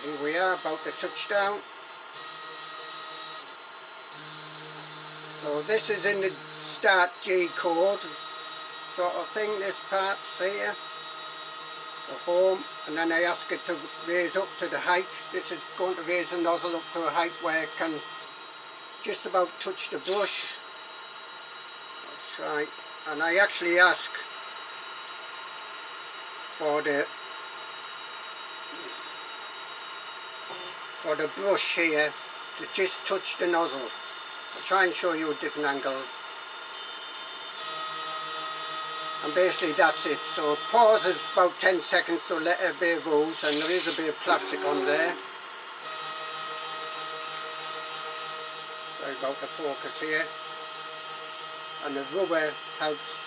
Here we are, about to touch down. So this is in the start G code sort of thing, this part here, the home, and then I ask it to raise up to the height. This is going to raise the nozzle up to a height where it can just about touch the brush. That's right. And I actually ask for the brush here to just touch the nozzle. I'll try and show you a different angle. And basically that's it. So it pauses about 10 seconds to let a bit of ooze, and there is a bit of plastic on there. Sorry about the focus here. And the rubber helps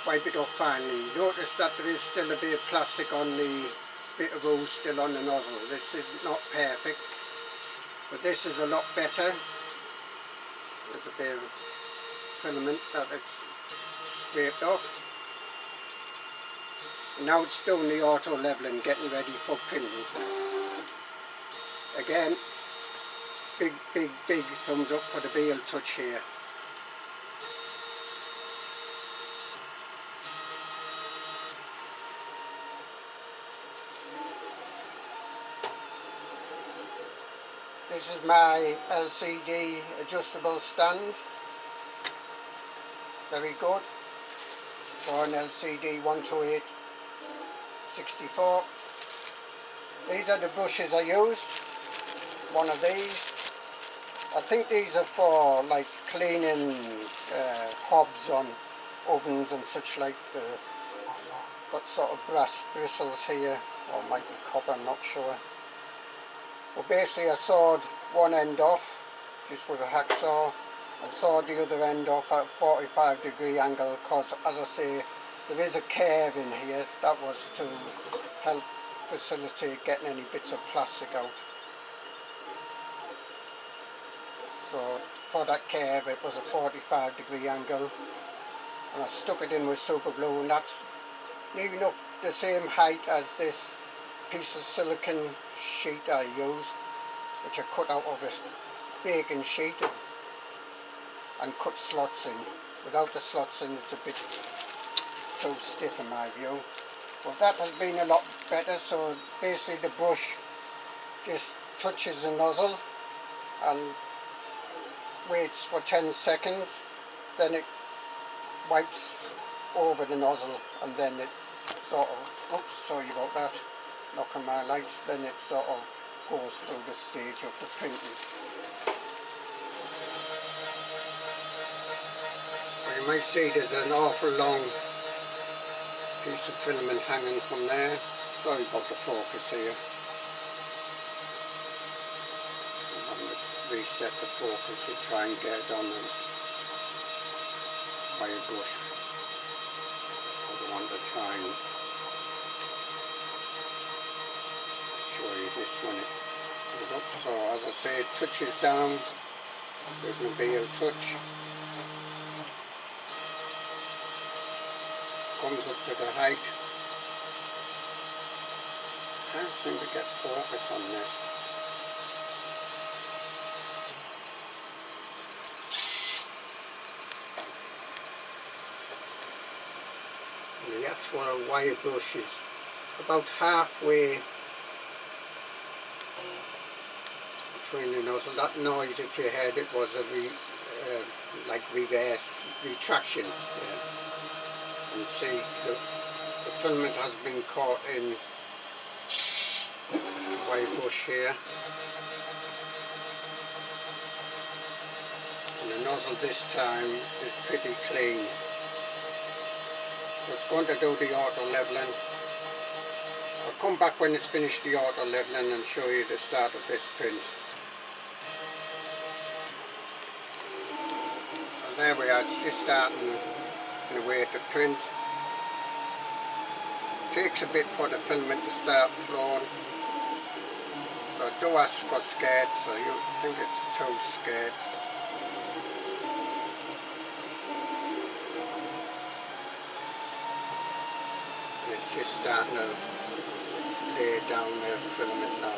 wipe it off finally. Notice that there is still a bit of plastic on the bit of ooze still on the nozzle. This is not perfect, but this is a lot better. There's a bit of filament that it's scraped off. And now it's doing the auto leveling, getting ready for printing. Again, big thumbs up for the BLTouch here. This is my LCD adjustable stand. Very good for an LCD 128/64. These are the brushes I used. One of these. I think these are for like cleaning hobs on ovens and such like. Got sort of brass bristles here, or might be copper, I'm not sure. Well, basically I sawed one end off just with a hacksaw and sawed the other end off at a 45-degree angle, because as I say, there is a curve in here. That was to help facilitate getting any bits of plastic out. So for that curve it was a 45-degree angle, and I stuck it in with super glue, and that's near enough the same height as this piece of silicone sheet I used, which I cut out of this baking sheet and cut slots in. Without the slots in it's a bit too stiff in my view. But that has been a lot better. So basically the brush just touches the nozzle and waits for 10 seconds, then it wipes over the nozzle, and then it sort of, oops, sorry about that, knocking my lights, then it sort of goes through the stage of the printing. Well, you might see there's an awful long piece of filament hanging from there. Sorry about the focus here. I'm having to reset the focus to try and get it on the wire brush. I don't want to try and show you this when it goes up. So as I say, it touches down. There's no BLTouch. Comes up to the height. Can't seem to get focus on this. And the actual wire brush is about halfway between the nozzle. That noise, if you heard it, was a like reverse retraction. Yeah. And see, the filament has been caught in the wire brush here. And the nozzle this time is pretty clean. So it's going to do the auto leveling. I'll come back when it's finished the auto leveling and show you the start of this print. And there we are, it's just starting in a way to print. It takes a bit for the filament to start flowing. So I do ask for skirts, so you think it's 2 skirts. It's just starting to lay down the filament now.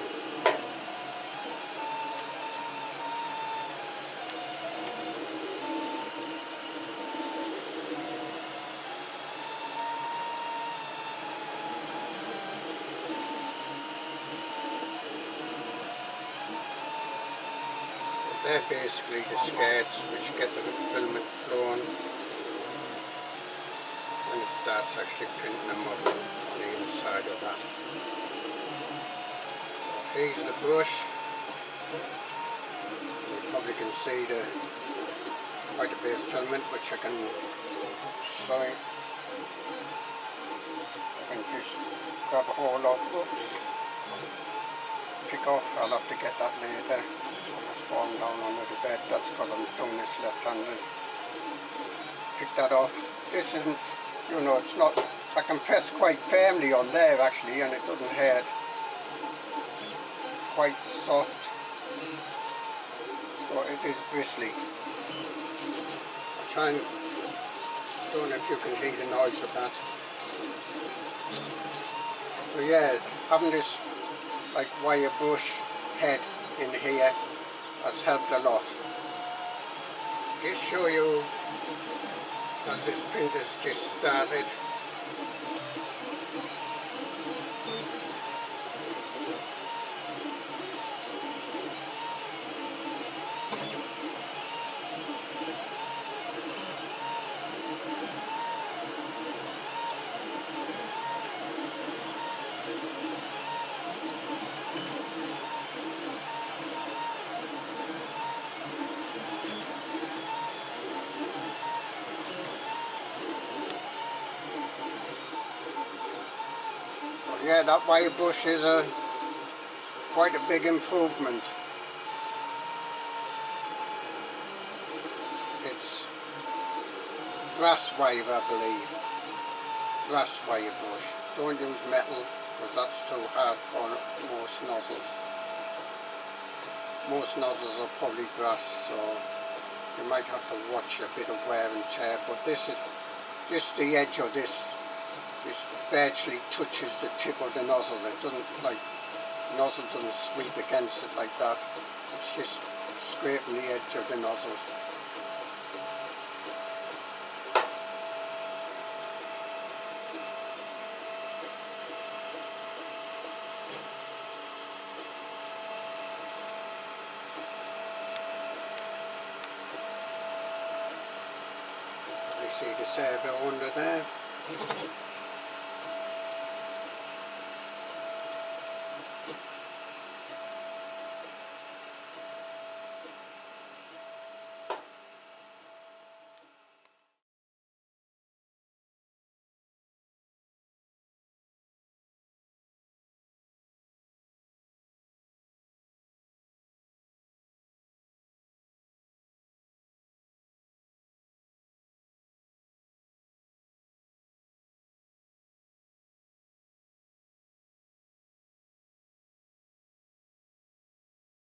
They're basically the skirts which get the filament flowing when it starts actually printing a model on the inside of that. So here's the brush. You probably can see the quite a bit of filament which I can just grab a hold of. Oops. Pick off. I'll have to get that later. It's falling down under the bed. That's because I'm doing this left-handed. Pick that off. This isn't, you know, it's not, I can press quite firmly on there actually and it doesn't hurt. It's quite soft, but it is bristly. I'll try and, don't know if you can hear the noise of that. So yeah, having this like wire brush head in here has helped a lot. Just show you as this printer's just started. Yeah, that wire brush is quite a big improvement. It's brass wire, I believe. Brass wire brush. Don't use metal because that's too hard for most nozzles. Most nozzles are probably brass, so you might have to watch a bit of wear and tear, but this is just the edge of this. This virtually touches the tip of the nozzle. It doesn't, like, the nozzle doesn't sweep against it like that. It's just scraping the edge of the nozzle. You see the servo under there.